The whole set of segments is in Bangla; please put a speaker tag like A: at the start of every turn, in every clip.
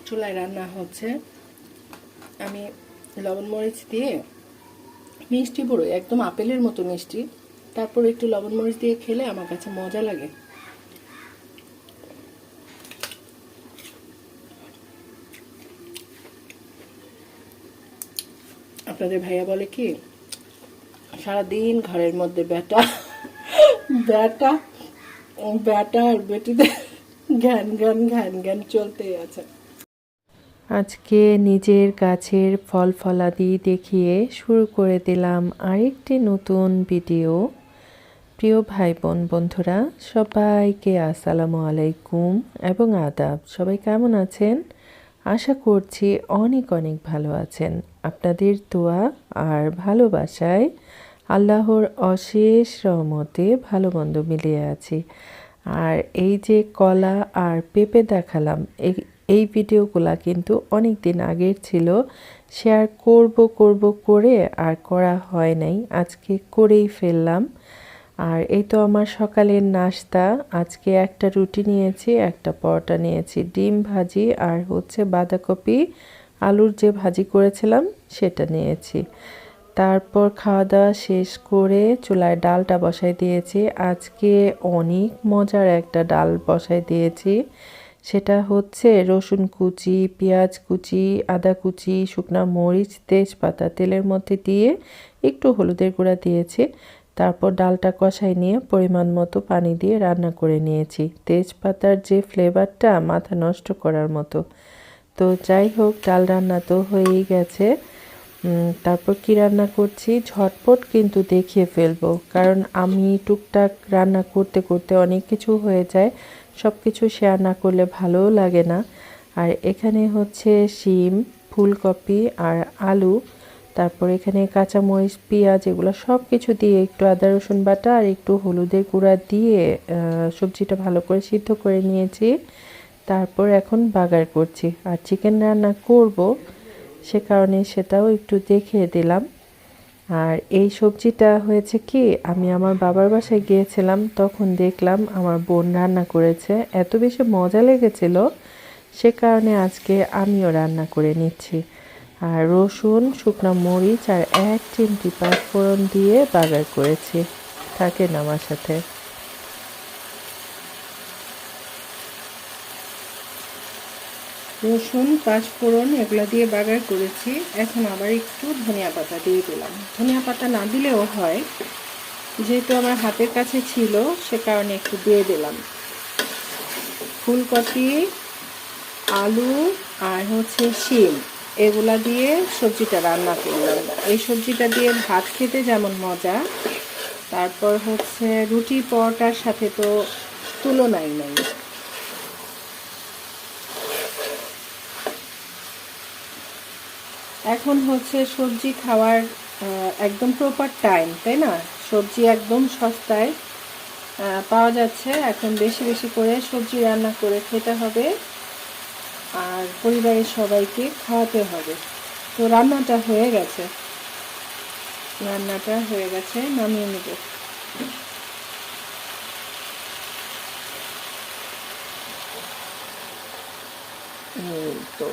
A: চুলায় রান্না হচ্ছে। আমি লবণ মরিচ দিয়ে মিষ্টি পুরো একদম আপেলের মতো মিষ্টি, তারপর একটু লবণ মরিচ দিয়ে খেলে আমার কাছে মজা লাগে। আপনাদের ভাইয়া বলে কি, সারাদিন ঘরের মধ্যে বেটা বেটা বেটা আর বেটিতে জ্ঞান জ্ঞান জ্ঞান জ্ঞান চলতেই আছে।
B: আজকে নিজের গাছের ফল ফলাদি দেখিয়ে শুরু করে দিলাম আরেকটি নতুন ভিডিও। প্রিয় ভাই বোন বন্ধুরা সবাইকে আসসালামু আলাইকুম এবং আদাব। সবাই কেমন আছেন? আশা করছি অনেক অনেক ভালো আছেন। আপনাদের দোয়া আর ভালোবাসায় আল্লাহর অশেষ রহমতে ভালো মন্দ মিলিয়ে আছি। আর এই যে কলা আর পেঁপে দেখালাম, এই ভিডিওগুলা কিন্তু অনেক দিন আগের ছিল, শেয়ার করব করে আর করা হয় নাই, আজকে করেই ফেললাম। আর এই তো আমার সকালের নাস্তা। আজকে একটা রুটি নিয়েছি, একটা পরোটা নিয়েছি, ডিম ভাজি আর হচ্ছে বাঁধাকপি আলুর যে ভাজি করেছিলাম সেটা নিয়েছি। তারপর খাওয়া দাওয়া শেষ করে চুলায় ডালটা বসাই দিয়েছি। আজকে অনেক মজার একটা ডাল বসাই দিয়েছি। সেটা হচ্ছে রসুন কুচি, পেঁয়াজ কুচি, আদা কুচি, শুকনো মরিচ, তেজপাতা তেলের মধ্যে দিয়ে একটু হলুদের গুঁড়া দিয়েছি। তারপর ডালটা কষাই নিয়ে পরিমাণ মতো পানি দিয়ে রান্না করে নিয়েছি। তেজপাতার যে ফ্লেভারটা মাথা নষ্ট করার মতো। তো যাই হোক, ডাল রান্না তো হয়েই গেছে। তারপর কি রান্না করছি ঝটপট কিন্তু দেখিয়ে ফেলবো, কারণ আমি টুকটাক রান্না করতে করতে অনেক কিছু হয়ে যায়, সব কিছু শেয়ার না করলে ভালোও লাগে না। আর এখানে হচ্ছে শিম, ফুলকপি আর আলু, তারপর এখানে কাঁচামরিচ, পেঁয়াজ, এগুলো সব কিছু দিয়ে একটু আদা রসুন বাটা আর একটু হলুদের গুঁড়া দিয়ে সবজিটা ভালো করে সিদ্ধ করে নিয়েছি। তারপর এখন বাগার করছি। আর চিকেন রান্না করব, সে কারণে সেটাও একটু দেখিয়ে দিলাম। আর এই সবজিটা হয়েছে কি, আমি আমার বাবার বাসায় গিয়েছিলাম, তখন দেখলাম আমার বোন রান্না করেছে, এত বেশি মজা লেগেছিল, সে কারণে আজকে আমিও রান্না করে নিচ্ছি। আর রসুন, শুকনো মরিচ আর 1 চিমটি পাঁচফোড়ন দিয়ে বাগার করেছি। থাকেন আমার সাথে।
A: রসুন, পাঁচফোড়ন এগুলো দিয়ে বাগার করেছি। এখন আবার একটু ধনিয়া পাতা দিয়ে দিলাম। ধনিয়া পাতা না দিলেও হয়, যেহেতু আমার হাতের কাছে ছিল সে কারণে একটু দিয়ে দিলাম। ফুলকপি, আলু আর হচ্ছে শিম, এগুলা দিয়ে সবজিটা রান্না করলাম। এই সবজিটা দিয়ে ভাত খেতে যেমন মজা, তারপর হচ্ছে রুটি পরোটার সাথে তো তুলনাই নেই। এখন হচ্ছে সবজি খাওয়ার একদম প্রপার টাইম, তাই না? সবজি একদম সস্তায় পাওয়া যাচ্ছে। এখন বেশি বেশি করে সবজি রান্না করে খেতে হবে আর পরিবারের সবাইকে খাওয়াতে হবে। তো রান্নাটা হয়ে গেছে, নামিয়ে নেব। তো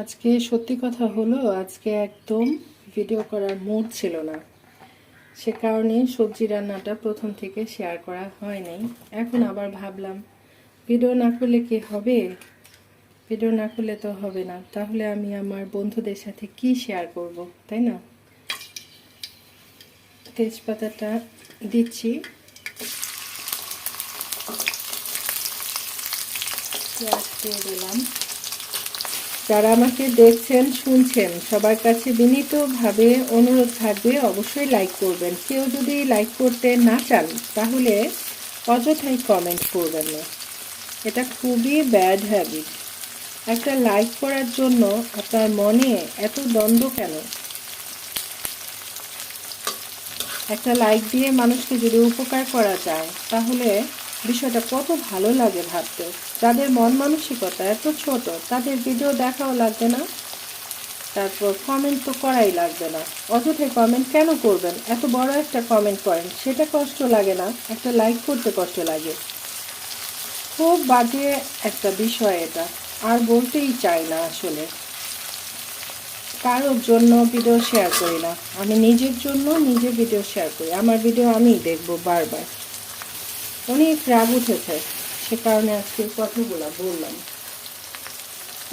A: আজকে সত্যি কথা হলো, আজকে একদম ভিডিও করার মুড ছিল না, সে কারণে সবজি রান্নাটা প্রথম থেকে শেয়ার করা হয়নি। এখন আবার ভাবলাম ভিডিও না করলে কি হবে, ভিডিও না করলে তো হবে না, তাহলে আমি আমার বন্ধুদের সাথে কি শেয়ার করব, তাই না? তেজপাতাটা দিচ্ছি, পেঁয়াজ দিয়ে দিলাম। যারা আমাকে দেখছেন শুনছেন সবার কাছে বিনীতভাবে অনুরোধ থাকবে অবশ্যই লাইক করবেন। কেউ যদি লাইক করতে না চান তাহলে অযথাই কমেন্ট করবেন না, এটা খুবই ব্যাড হ্যাবিট। একটা লাইক করার জন্য আপনার মনে এত দ্বন্দ্ব কেন? একটা লাইক দিয়ে মানুষকে যদি উপকার করা যায় তাহলে বিষয়টা কত ভালো লাগে ভাবতে। যাদের মন মানসিকতা এত ছোট তাদের ভিডিও দেখাও লাগবে না, তারপর কমেন্ট তো করাই লাগবে না। অযথাই কমেন্ট কেন করবেন? এত বড় একটা কমেন্ট করেন, সেটা কষ্ট লাগে না? একটা লাইক করতে কষ্ট লাগে। খুব বাজে একটা বিষয় এটা, আর বলতেই চাই না আসলে। কারোর জন্য ভিডিও শেয়ার করি না, আমি নিজের জন্য নিজে ভিডিও শেয়ার করি। আমার ভিডিও আমিই দেখবো বারবার। অনেক রাগ উঠেছে, সে কারণে আজকে কথাগুলো বললাম।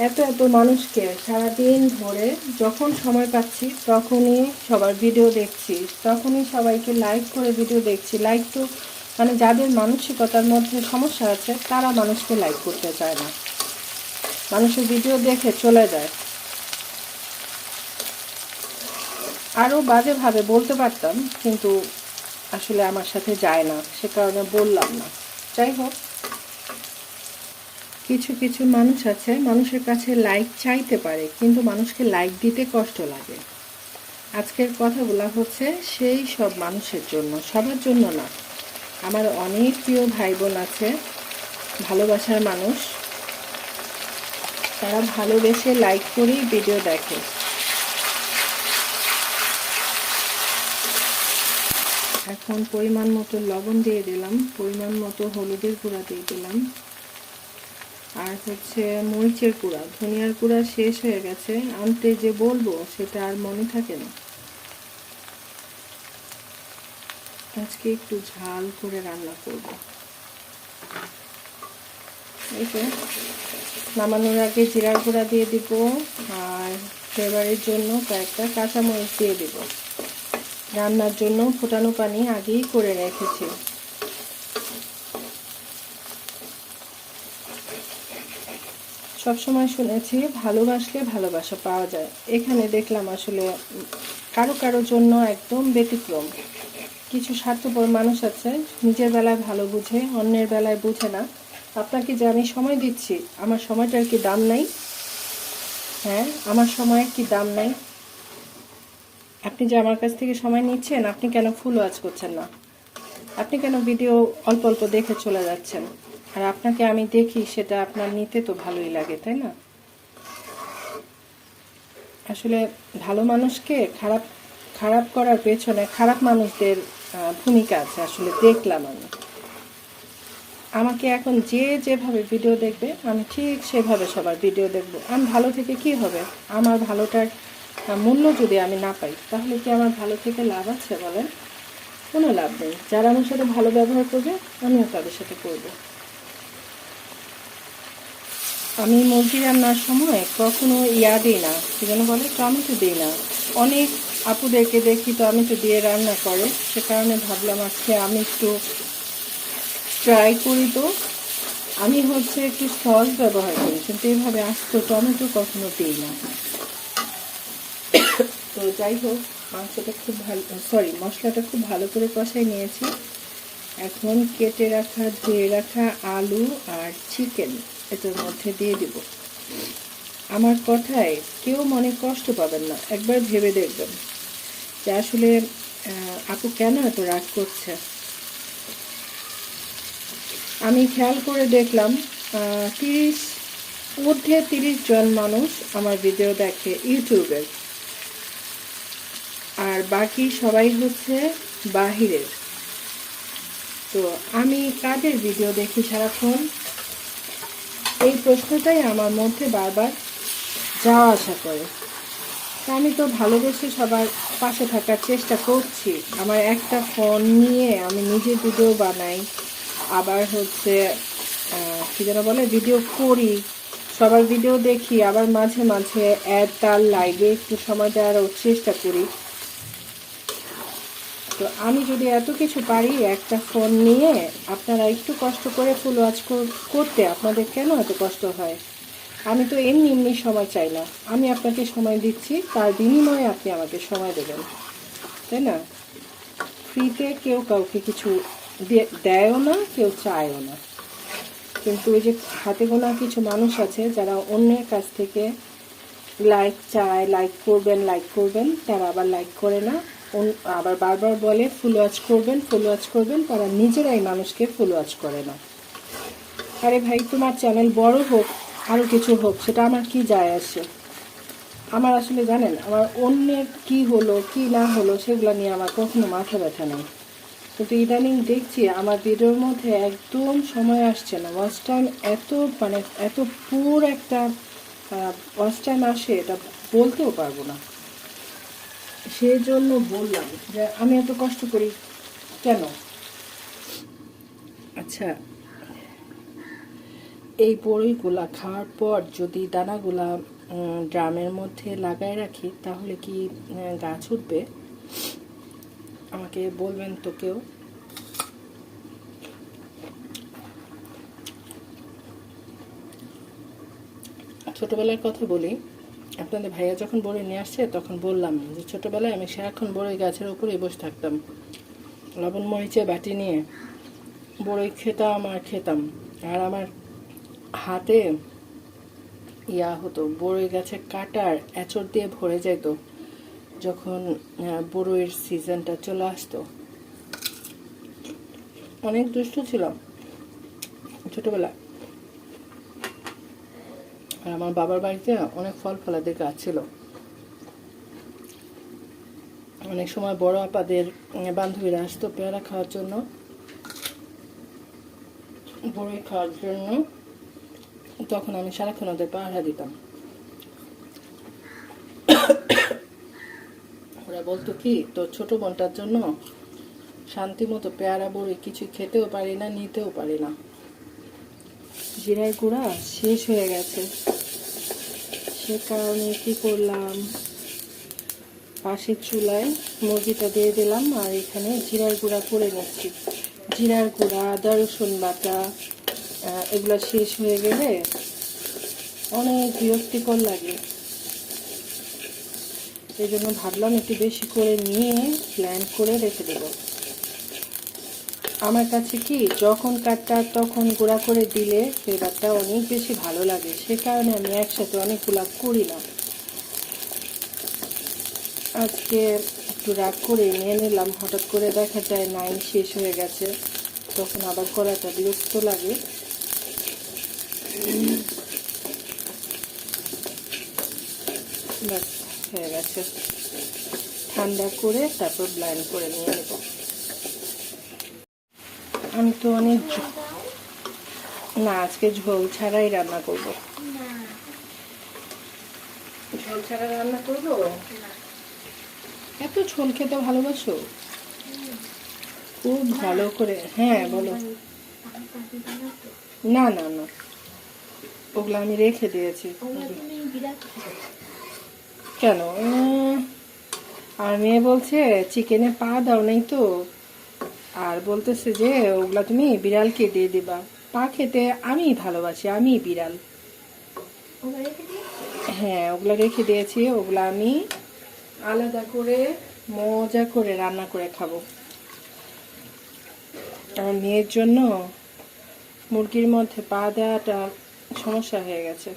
A: এত এত মানুষকে সারাদিন ধরে যখন সময় পাচ্ছি তখনই সবার ভিডিও দেখছি, তখনই সবাইকে লাইক করে ভিডিও দেখছি। লাইক তো মানে যাদের মানসিকতার মধ্যে সমস্যা আছে তারা মানুষকে লাইক করতে চায় না, মানুষের ভিডিও দেখে চলে যায়। আরও বাজেভাবে বলতে পারতাম, কিন্তু আসলে আমার সাথে যায় না, সে কারণে বললাম না। যাই হোক, কিছু কিছু মানুষ আছে মানুষের কাছে লাইক চাইতে পারে, কিন্তু মানুষকে লাইক দিতে কষ্ট লাগে। আজকের কথাগুলো হচ্ছে সেই সব মানুষের জন্য, সবার জন্য না। আমার অনেক প্রিয় ভাই বোন আছে, ভালোবাসার মানুষ, তারা ভালোবেসে লাইক করেই ভিডিও দেখে। এখন পরিমাণ মতো লবণ দিয়ে দিলাম, পরিমাণ মতো হলুদের গুঁড়া দিয়ে দিলাম, আর হচ্ছে মরিচের গুঁড়া। ধনিয়ার গুঁড়া শেষ হয়ে গেছে, আনতে যে বলবো সেটা আর মনে থাকে না। আজকে একটু ঝাল করে রান্না করব। এই যে নামানোর আগে জিরার গুঁড়া দিয়ে দিব, আর ফ্লেভারের জন্য কয়েকটা কাঁচামরিচ দিয়ে দিব। রান্নার জন্য ফোটানো পানি আগেই করে রেখেছি। সবসময় শুনেছি ভালোবাসলে ভালোবাসা পাওয়া যায়, এখানে দেখলাম আসলে কারো কারো জন্য একদম ব্যতিক্রম। কিছু স্বার্থপর মানুষ আছে, নিজের বেলায় ভালো বুঝে, অন্যের বেলায় বুঝে না। আপনাকে যে আমি সময় দিচ্ছি, আমার সময়টার কি দাম নাই? হ্যাঁ, আমার সময়ের কি দাম নাই? আপনি যে আমার কাছ থেকে সময় নিচ্ছেন, আপনি কেন ফুল ওয়াচ করছেন না? আপনি কেন ভিডিও অল্প অল্প দেখে চলে যাচ্ছেন? আর আপনাকে আমি দেখি, সেটা আপনার নিতে তো ভালোই লাগে, তাই না? আসলে ভালো মানুষকে খারাপ খারাপ করার পেছনে খারাপ মানুষদের ভূমিকা আছে, আসলে দেখলাম আমি। আমাকে এখন যে যেভাবে ভিডিও দেখবে, আমি ঠিক সেভাবে সবার ভিডিও দেখব। আমি ভালো থেকে কি হবে? আমার ভালোটার মূল্য যদি আমি না পাই, তাহলে কি আমার ভালো থেকে লাভ আছে বলেন? কোনো লাভ নেই। যারা আমার সাথে ভালো ব্যবহার করবে, আমিও তাদের সাথে করব। আমি মুরগি রান্নার সময় কখনো দিই না, কি যেন বলে, টমেটো দিই না। অনেক আপুদেরকে দেখি টমেটো দিয়ে রান্না করে, সে কারণে ভাবলাম আজকে আমি একটু ট্রাই করি। তো আমি হচ্ছে একটু সস ব্যবহার করি, কিন্তু এইভাবে আস্ত টমেটো কখনো দিই না। তো যাই হোক, মাংসটা খুব ভালো, মশলাটা খুব ভালো করে কষাই নিয়েছি। এখন কেটে রাখা ধুয়ে রাখা আলু আর চিকেন এটার মধ্যে দিয়ে দিব। আমার কথায় কেউ মনে কষ্ট পাবেন না, একবার ভেবে দেখবেন যে আসলে আপু কেন এত রাগ করছে। আমি খেয়াল করে দেখলাম 30 জন মানুষ আমার ভিডিও দেখে ইউটিউবের, আর বাকি সবাই হচ্ছে বাহিরের। তো আমি কাদের ভিডিও দেখি সারাক্ষণ? এই প্রশ্নটাই আমার মধ্যে বারবার যাওয়া আসা করে। আমি তো ভালোবেসে সবার পাশে থাকার চেষ্টা করছি। আমার একটা ফোন নিয়ে আমি নিজে ভিডিও বানাই, আবার হচ্ছে কী যেন বলে, ভিডিও করি, সবার ভিডিও দেখি, আবার মাঝে মাঝে অ্যাড তার লাইভে একটু সময় দেওয়ারও চেষ্টা করি। তো আমি যদি এত কিছু পারি একটা ফোন নিয়ে, আপনারা একটু কষ্ট করে ফুল ওয়াচ করতে আপনাদের কেন এত কষ্ট হয়? আমি তো এমনি সময় চাই না, আমি আপনাকে সময় দিচ্ছি, তার বিনিময়ে আপনি আমাকে সময় দেবেন, তাই না? ফ্রিতে কেউ কাউকে কিছু দেয়ও না, কেউ চায়ও না। কিন্তু ওই যে হাতে গোনা কিছু মানুষ আছে যারা অন্যের কাছ থেকে লাইক চায়, লাইক করবেন, তারা আবার লাইক করে না, আবার বারবার বলে ফুল ওয়াচ করবেন, তারা নিজেরাই মানুষকে ফুল ওয়াচ করে না। আরে ভাই, তোমার চ্যানেল বড় হোক, আরও কিছু হোক, সেটা আমার কি যায় আসে? আমার আসলে জানেন, আমার অন্যের কি হলো কি না হলো সেগুলো নিয়ে আমার কখনো মাথা ব্যথা নেই। কিন্তু ইদানিং দেখছি আমার ভিডিওর মধ্যে একদম সময় আসছে না, ওয়াচ টাইম এত মানে এত পুর একটা ওয়াচ টাইম আসে, এটা বলতেও পারবো না। সেই জন্য বললাম যে আমি এত কষ্ট করি কেন। আচ্ছা, এই বড়িগুলা খাওয়ার পর যদি দানাগুলা ড্রামের মধ্যে লাগায় রাখি তাহলে কি গাছ উঠবে? আমাকে বলবেন তো কেউ। ছোটবেলার কথা বলি, আপনাদের ভাইয়া যখন বড়ি নিয়ে আসছে তখন বললাম যে ছোটবেলায় আমি সারাক্ষণ বড়ই গাছের উপরেই বসে থাকতাম, লবণ মরিচে বাটি নিয়ে বড়ই খেতাম আর খেতাম, আর আমার হাতে হতো বড়ই গাছের কাটার এঁচড় দিয়ে ভরে যেত যখন বড়ইয়ের সিজনটা চলে আসতো। অনেক দুষ্ট ছিলাম ছোটবেলায়। আর আমার বাবার বাড়িতে অনেক ফল ফলাদের গাছ ছিল। অনেক সময় বড় আপাদের বান্ধবীরা আসতো পেয়ারা খাওয়ার জন্য, বড়ই খাওয়ার জন্য, তখন আমি সারাক্ষণ ওদের পাহারা দিতাম। ওরা বলতো কি, তোর ছোট বোনটার জন্য শান্তি মতো পেয়ারা বড়ি কিছু খেতেও পারি না, নিতেও পারি না। জিরার গুঁড়া শেষ হয়ে গেছে, সে কারণে কি করলাম, পাশের চুলায় মুরগিটা দিয়ে দিলাম আর এখানে জিরার গুঁড়া করে নিচ্ছি। জিরার গুঁড়া, আদা রসুন বাটা, এগুলো শেষ হয়ে গেলে অনেক বিরক্তিকর লাগে। এই জন্য ভাবলাম একটু বেশি করে নিয়ে প্ল্যান করে রেখে দেব। আমার কাছে কি যখন কাটটা তখন গুঁড়া করে দিলে ফ্লেভারটা অনেক বেশি ভালো লাগে, সে কারণে আমি একসাথে অনেকগুলা করি না। আজকে একটু রাগ করে নিয়ে নিলাম, হঠাৎ করে দেখা যায় নাইন শেষ হয়ে গেছে, তখন আবার করাটা বিরক্ত লাগে। ব্যাস হয়ে গেছে, ঠান্ডা করে তারপর ব্লেন্ড করে নিয়ে নেব। আমি তো অনেক না, আজকে ঝোল ছাড়াই রান্না করব। ঝোল ছাড়া রান্না করব? এত ঝোল খেতে ভালোবাসো? খুব ভালো করে, হ্যাঁ বলো। না না না, ওগুলো আমি রেখে দিয়েছি। কেন? আর মেয়ে বলছে চিকেনে পা দাও নাই তো, আর বলতেছে যে ওগুলা তুমি বিড়ালকে দিয়ে দিবা। পা খেতে আমি ভালোবাসি, আমি বিড়াল। হ্যাঁ, ওগুলা রেখে দিয়েছি, ওগুলা আমি আলাদা করে মজা করে রান্না করে খাবো। আমার মেয়ের জন্য মুরগির মধ্যে পা দেওয়াটা সমস্যা হয়ে গেছে,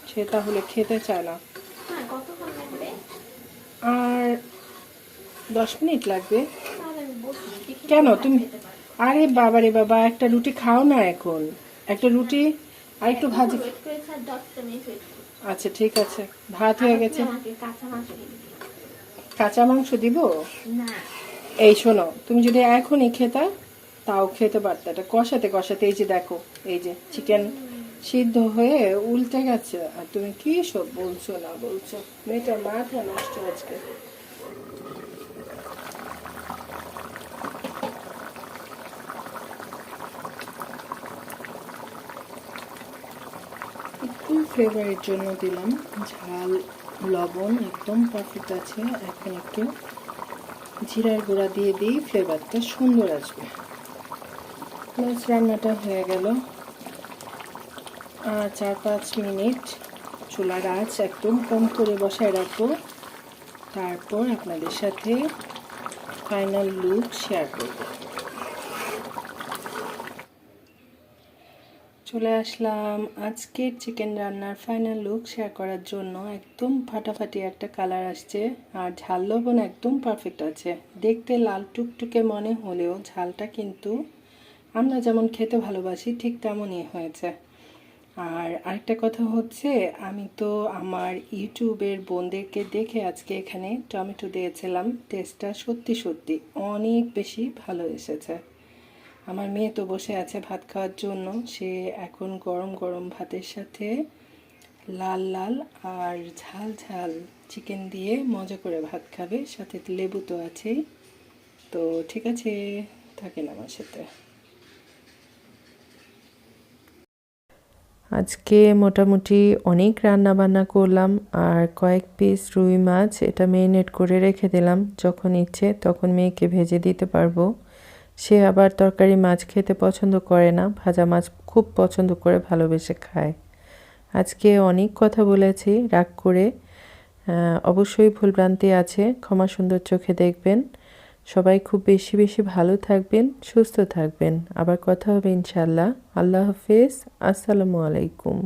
A: সে তাহলে খেতে চায় না। আর 10 মিনিট লাগবে। কেন তুমি? আরে বাবা রে বাবা, একটা রুটি খাও না এখন, একটা রুটি আর একটু ভাজি। আচ্ছা ঠিক আছে, ভাত হয়ে গেছে। কাঁচা মাংস দিব? এই শোনো, তুমি যদি এখনই খেতা তাও খেতে পারতে, এটা কষাতে কষাতে এই যে দেখো, এই যে চিকেন সিদ্ধ হয়ে উল্টে গেছে, আর তুমি কি সব বলছো না বলছো। মেয়েটার মাথা নষ্ট আজকে। একটু ফ্লেভারের জন্য দিলাম, ঝাল লবণ একদম পারফেক্ট আছে। এখন একটু জিরার গুঁড়া দিয়ে দিই, ফ্লেভারটা সুন্দর আসবে। প্লাস রান্নাটা হয়ে গেল। আর 4-5 মিনিট চুলার আঁচ একদম কম করে বসায় রাখবো, তারপর আপনাদের সাথে ফাইনাল লুক শেয়ার করব। চলে আসলাম আজকের চিকেন রান্নার ফাইনাল লুক শেয়ার করার জন্য। একদম ফাটাফাটি একটা কালার আসছে, আর ঝাল লবণ একদম পারফেক্ট আছে। দেখতে লাল টুকটুকে মনে হলেও ঝালটা কিন্তু আমরা যেমন খেতে ভালোবাসি ঠিক তেমনই হয়েছে। আর আরেকটা কথা হচ্ছে, আমি তো আমার ইউটিউবের বোনদেরকে দেখে আজকে এখানে টমেটো দিয়েছিলাম। টেস্টটা সত্যি সত্যি অনেক বেশি ভালো এসেছে। আমার মেয়ে তো বসে আছে ভাত খাওয়ার জন্য। সে এখন গরম গরম ভাতের সাথে লাল লাল আর ঝাল ঝাল চিকেন দিয়ে মজা করে ভাত খাবে, সাথে লেবু তো আছেই। তো ঠিক আছে, থাকেন আমার সাথে।
B: আজকে মোটামুটি অনেক রান্না বান্না করলাম, আর কয়েক পিস রুই মাছ এটা মেরিনেট করে রেখে দিলাম, যখন ইচ্ছে তখন মেয়েকে ভেজে দিতে পারবো। সে আবার তরকারি মাছ খেতে পছন্দ করে না, ভাজা মাছ খুব পছন্দ করে ভালোবেসে খায়। আজকে অনেক কথা বলেছি রাগ করে, অবশ্যই ভুলভ্রান্তি আছে, ক্ষমা সুন্দর চোখে দেখবেন। সবাই খুব বেশি বেশি ভালো থাকবেন, সুস্থ থাকবেন। আবার কথা হবে ইনশাল্লাহ। আল্লাহ হাফেজ। আসসালামু আলাইকুম।